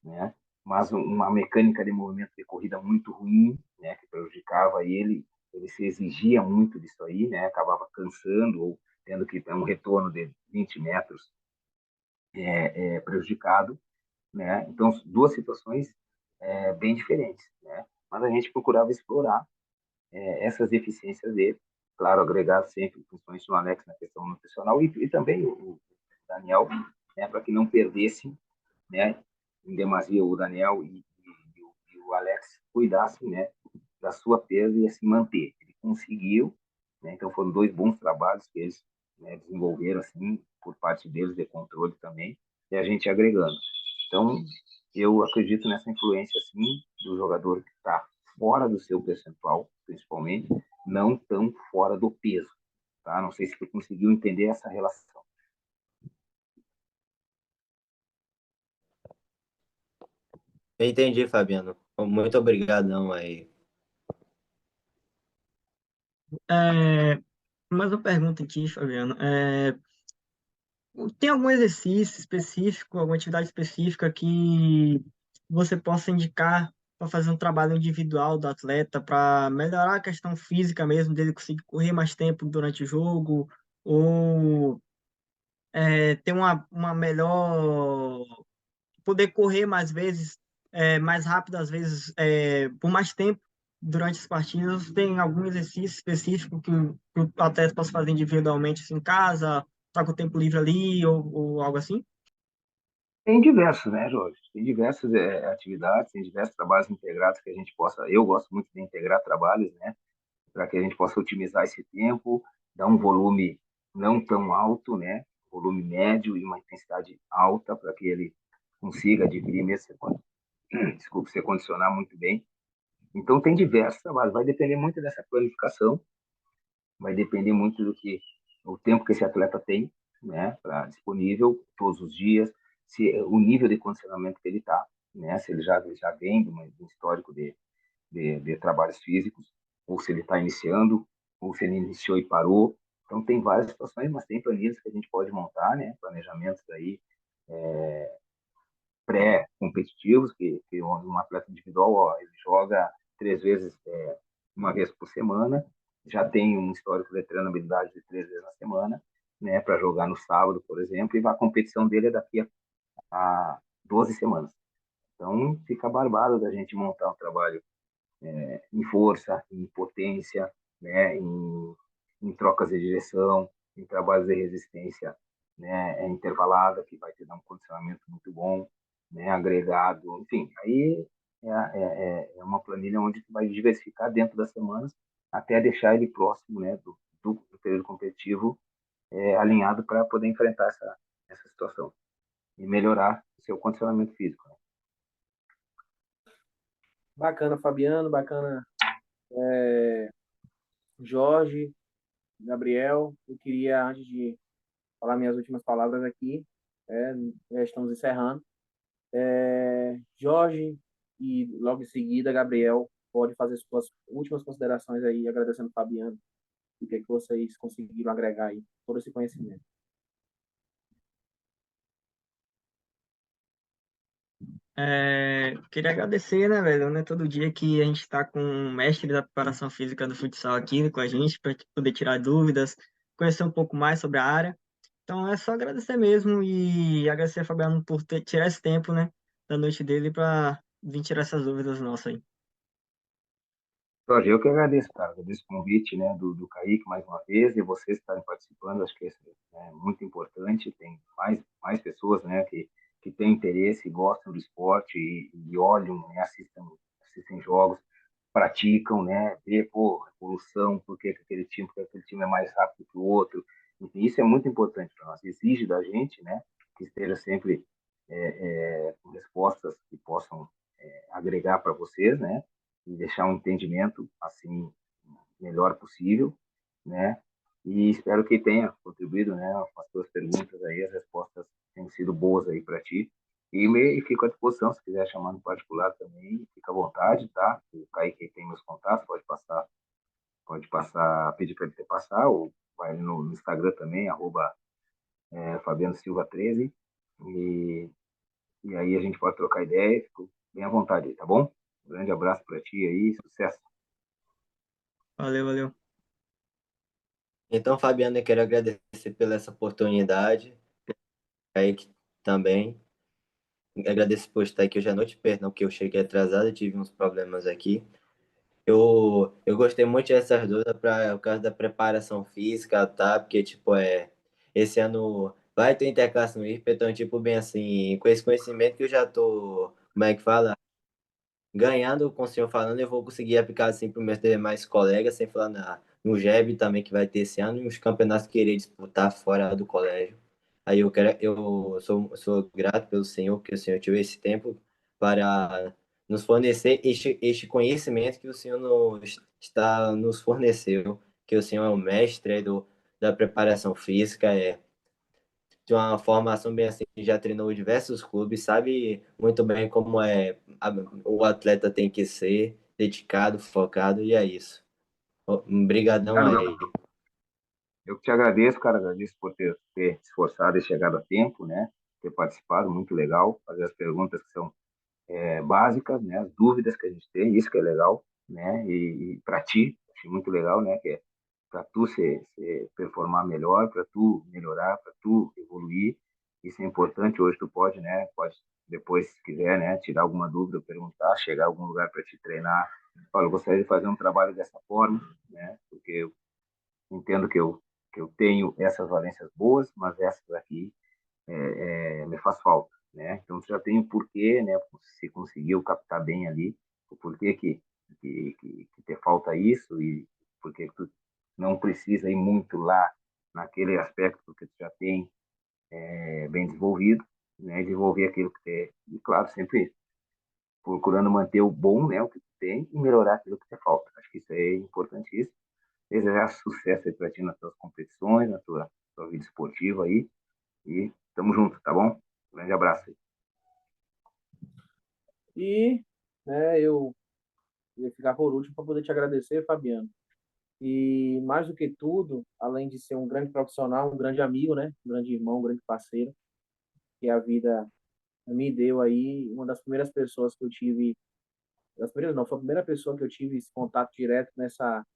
né, mas uma mecânica de movimento de corrida muito ruim, né, que prejudicava ele se exigia muito disso aí, né, acabava cansando ou tendo que ter um retorno de 20 metros prejudicado, né, então duas situações bem diferentes, né, mas a gente procurava explorar essas deficiências dele, claro, agregar sempre, principalmente no Alex, na questão nutricional, e também o Daniel, né, para que não perdesse, né, em demasia o Daniel e o Alex cuidassem, né, da sua perda e se manter. Ele conseguiu, né, então foram dois bons trabalhos que eles, né, desenvolveram, assim, por parte deles, de controle também, e a gente agregando. Então, eu acredito nessa influência, assim, do jogador que está fora do seu percentual, principalmente, não tão fora do peso, tá? Não sei se você conseguiu entender essa relação. Eu entendi, Fabiano. Muito obrigadão aí. É, mais uma pergunta aqui, Fabiano. Tem algum exercício específico, alguma atividade específica que você possa indicar para fazer um trabalho individual do atleta para melhorar a questão física mesmo, dele conseguir correr mais tempo durante o jogo, ou ter uma melhor poder correr mais vezes, mais rápido, às vezes, por mais tempo durante as partidas? Tem algum exercício específico que o atleta possa fazer individualmente assim, em casa, tá com o tempo livre ali, ou algo assim? Tem diversos, né, Jorge? Tem diversas atividades, tem diversos trabalhos integrados que a gente possa. Eu gosto muito de integrar trabalhos, né, para que a gente possa otimizar esse tempo, dar um volume não tão alto, né, volume médio e uma intensidade alta para que ele consiga adquirir mesmo, desculpe, se condicionar muito bem. Então, tem diversos trabalhos, vai depender muito dessa planificação, vai depender muito do que o tempo que esse atleta tem, né, para disponível todos os dias, se o nível de condicionamento que ele está, né, se ele já vem de um histórico de trabalhos físicos, ou se ele está iniciando, ou se ele iniciou e parou. Então, tem várias situações, mas tem planilhas que a gente pode montar, né, planejamentos aí pré-competitivos, que um atleta individual, ó, ele joga 3 vezes, uma vez por semana, já tem um histórico de treinabilidade de 3 vezes na semana, né, para jogar no sábado, por exemplo, e a competição dele é daqui a 12 semanas. Então, fica barbado da gente montar um trabalho em força, em potência, né, em trocas de direção, em trabalhos de resistência, né, intervalada, que vai te dar um condicionamento muito bom, né, agregado, enfim, aí é uma planilha onde tu vai diversificar dentro das semanas até deixar ele próximo, né, do período competitivo, alinhado para poder enfrentar essa situação e melhorar o seu condicionamento físico. Né? Bacana, Fabiano, bacana, Jorge, Gabriel. Eu queria, antes de falar minhas últimas palavras aqui, já estamos encerrando. Jorge e logo em seguida, Gabriel, pode fazer suas últimas considerações aí, agradecendo o Fabiano, e o que, é que vocês conseguiram agregar aí, todo esse conhecimento. Queria agradecer, né, velho, né, todo dia que a gente está com um mestre da preparação física do futsal aqui com a gente, para poder tirar dúvidas, conhecer um pouco mais sobre a área. Então é só agradecer mesmo e agradecer a Fabiano por tirar esse tempo, né, da noite dele para vir tirar essas dúvidas nossas aí. Jorge, eu que agradeço, cara. Agradeço o convite, né, do Kaique mais uma vez e vocês estarem participando. Acho que isso é muito importante. Tem mais pessoas, né, que têm interesse, gostam do esporte e olham, né, assistem jogos, praticam, né, vê, pô, evolução, por que aquele time é mais rápido que o outro. Enfim, isso é muito importante para nós. Exige da gente, né, que esteja sempre com respostas que possam agregar para vocês, né, e deixar um entendimento assim melhor possível, né? E espero que tenha contribuído, né, com as tuas perguntas aí, as respostas têm sido boas aí para ti. E fico à disposição, se quiser chamar no particular também, fica à vontade, tá? O Kaique tem meus contatos, pode passar, pedir para ele te passar, ou vai no Instagram também, Fabiano Silva 13, e, e aí a gente pode trocar ideia, fico bem à vontade aí, tá bom? Um grande abraço para ti aí, sucesso. Valeu, valeu. Então, Fabiano, eu quero agradecer pela essa oportunidade. Kaique também. Agradeço por estar aqui hoje à noite. Perdão que eu cheguei atrasado, eu tive uns problemas aqui. Eu gostei muito dessas dúvidas por causa da preparação física, tá? Porque, tipo, esse ano vai ter interclasse no IFPA, então, tipo, bem assim, com esse conhecimento que eu já tô, como é que fala? Ganhando com o senhor falando, eu vou conseguir aplicar assim para os meus demais colegas, sem falar no GEB também que vai ter esse ano e os campeonatos que irei disputar fora do colégio. Aí eu sou grato pelo senhor, que o senhor tirou esse tempo para nos fornecer este conhecimento que o senhor nos forneceu, que o senhor é o mestre da preparação física, de uma formação bem assim, já treinou diversos clubes, sabe muito bem como o atleta tem que ser dedicado, focado, e é isso. Um brigadão Cara, aí. eu que te agradeço, cara, agradeço por ter se esforçado e chegado a tempo, né? Ter participado, muito legal, fazer as perguntas que são básicas, né? As dúvidas que a gente tem, isso que é legal, né? E para ti, achei muito legal, né? Que é para tu se performar melhor, para tu melhorar, para tu evoluir. Isso é importante. Hoje tu pode, né? Pode depois, se quiser, né? Tirar alguma dúvida, perguntar, chegar a algum lugar para te treinar. Olha, eu gostaria de fazer um trabalho dessa forma, né? Porque eu entendo que eu tenho essas valências boas, mas essas aqui me faz falta, né? Então você já tem o porquê, né? Se conseguiu captar bem ali o porquê que te falta isso e porque tu não precisa ir muito lá naquele aspecto que tu já tem bem desenvolvido, né? Desenvolver aquilo que tem e claro sempre procurando manter o bom, né? O que tu tem e melhorar aquilo que te falta. Acho que isso é importantíssimo. Desejar sucesso aí para ti nas tuas competições, na tua vida esportiva aí e tamo junto, tá bom? Grande abraço aí. E né, eu ia ficar por último para poder te agradecer, Fabiano. E mais do que tudo, além de ser um grande profissional, um grande amigo, né? Um grande irmão, um grande parceiro, que a vida me deu aí, uma das primeiras pessoas que eu tive, das primeiras não, foi a primeira pessoa que eu tive esse contato direto nessa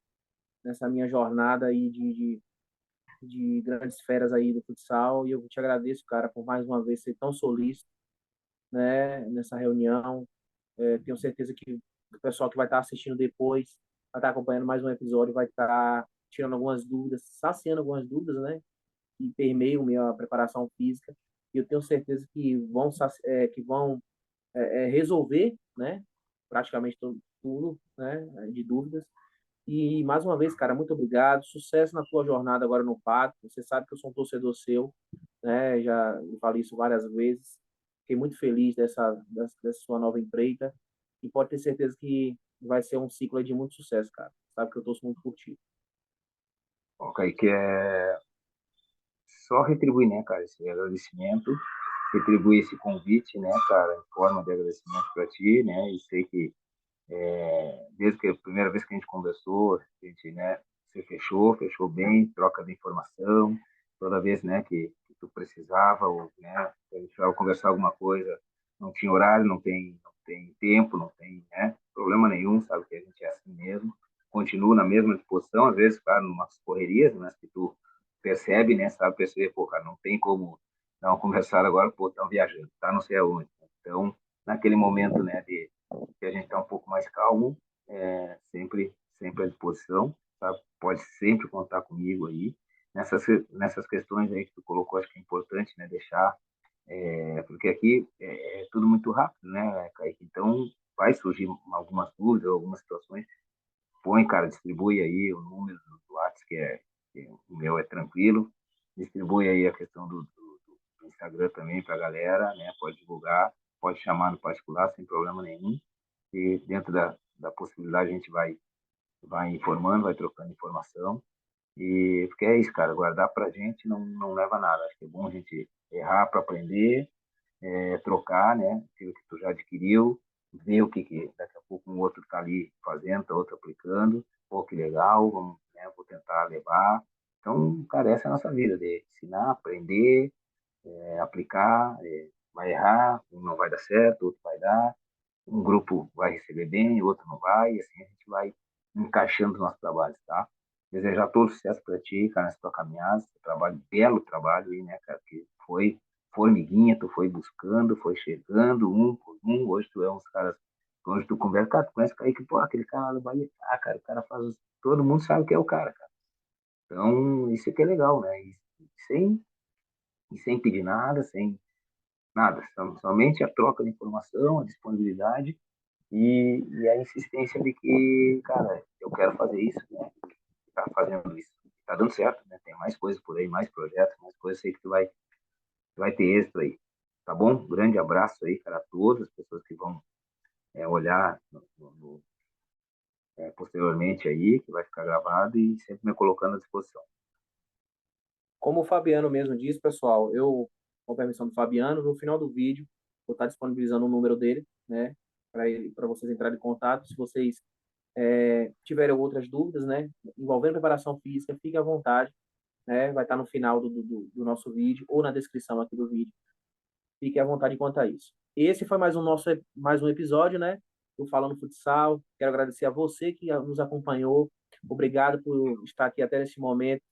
minha jornada aí de grandes feras aí do futsal. E eu te agradeço, cara, por mais uma vez ser tão solícito, né, nessa reunião. Tenho certeza que o pessoal que vai estar assistindo depois vai estar acompanhando mais um episódio, vai estar tirando algumas dúvidas, saciando algumas dúvidas, né, que permeiam minha preparação física. E eu tenho certeza que vão resolver, né, praticamente tudo, né, de dúvidas. E mais uma vez, cara, muito obrigado. Sucesso na tua jornada agora no Pato. Você sabe que eu sou um torcedor seu, né? Já falei isso várias vezes. Fiquei muito feliz dessa sua nova empreita. E pode ter certeza que vai ser um ciclo aí de muito sucesso, cara. Sabe que eu torço muito por ti. Ok, que é só retribuir, né, cara, esse agradecimento, retribuir esse convite, né, cara, em forma de agradecimento para ti, né, e sei que desde que a primeira vez que a gente conversou, a gente, né, se fechou bem, troca de informação, toda vez, né, que tu precisava, ou, né, a gente vai conversar alguma coisa, não tinha horário, não tem tempo, não tem, né, problema nenhum, sabe que a gente é assim mesmo, continuo na mesma disposição, às vezes, claro, umas correrias, mas que tu percebe, né, sabe perceber, pô, cara, não tem como dar uma conversada agora, pô, estão viajando, tá não sei aonde. Então, naquele momento, né, que a gente está um pouco mais calmo, sempre à disposição, tá? Pode sempre contar comigo aí. Nessas questões aí que tu colocou, acho que é importante, né, deixar, porque aqui é tudo muito rápido, né, Kaique? Então, vai surgir algumas dúvidas, algumas situações, põe, cara, distribui aí o número do WhatsApp, que o meu é tranquilo, distribui aí a questão do Instagram também para a galera, né, pode divulgar, pode chamar no particular sem problema nenhum, e dentro da possibilidade a gente vai vai informando, vai trocando informação. E porque é isso, cara, guardar pra gente não leva a nada. Acho que é bom a gente errar para aprender, trocar, né? Aquilo que tu já adquiriu, ver o que daqui a pouco um outro está ali fazendo, tá outro aplicando. Pô, que legal, vamos, né, vou tentar levar. Então, cara, essa é a nossa vida, de ensinar, aprender, aplicar, vai errar, um não vai dar certo, outro vai dar, um grupo vai receber bem, o outro não vai, e assim a gente vai encaixando os nossos trabalhos, tá? Desejar todo sucesso para ti, cara, nessa tua caminhada, esse trabalho, belo trabalho aí, né, cara, que foi formiguinha, tu foi buscando, foi chegando, um por um, hoje tu é uns caras, hoje tu conversa, cara, tu conhece o Kaique, pô, aquele cara lá do Bahia, ah, cara, o cara faz, todo mundo sabe que é o cara. Então, isso aqui é legal, né, sem, e sem pedir nada, sem nada, somente a troca de informação, a disponibilidade e a insistência de que, cara, eu quero fazer isso, né? Tá fazendo isso, tá dando certo, né? Tem mais coisas por aí, mais projetos, mais coisas aí que tu vai ter extra aí, tá bom? Grande abraço aí, cara, a todas as pessoas que vão olhar posteriormente aí, que vai ficar gravado e sempre me colocando à disposição. Como o Fabiano mesmo disse, pessoal, eu, com permissão do Fabiano, no final do vídeo, vou estar disponibilizando o número dele, né, para vocês entrarem em contato. Se vocês tiverem outras dúvidas, né, envolvendo preparação física, fique à vontade, né, vai estar no final do nosso vídeo ou na descrição aqui do vídeo. Fique à vontade quanto a isso. Esse foi mais um episódio, né, do Falando Futsal. Quero agradecer a você que nos acompanhou. Obrigado por estar aqui até nesse momento.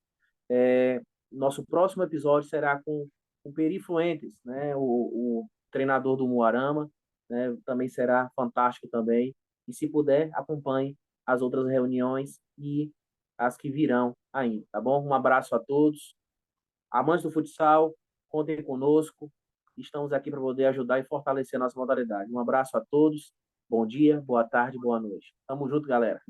Nosso próximo episódio será com o Peri Fuentes, né, o treinador do Moarama, né, também será fantástico também. E se puder, acompanhe as outras reuniões e as que virão ainda, tá bom? Um abraço a todos. Amantes do futsal, contem conosco. Estamos aqui para poder ajudar e fortalecer a nossa modalidade. Um abraço a todos. Bom dia, boa tarde, boa noite. Tamo junto, galera.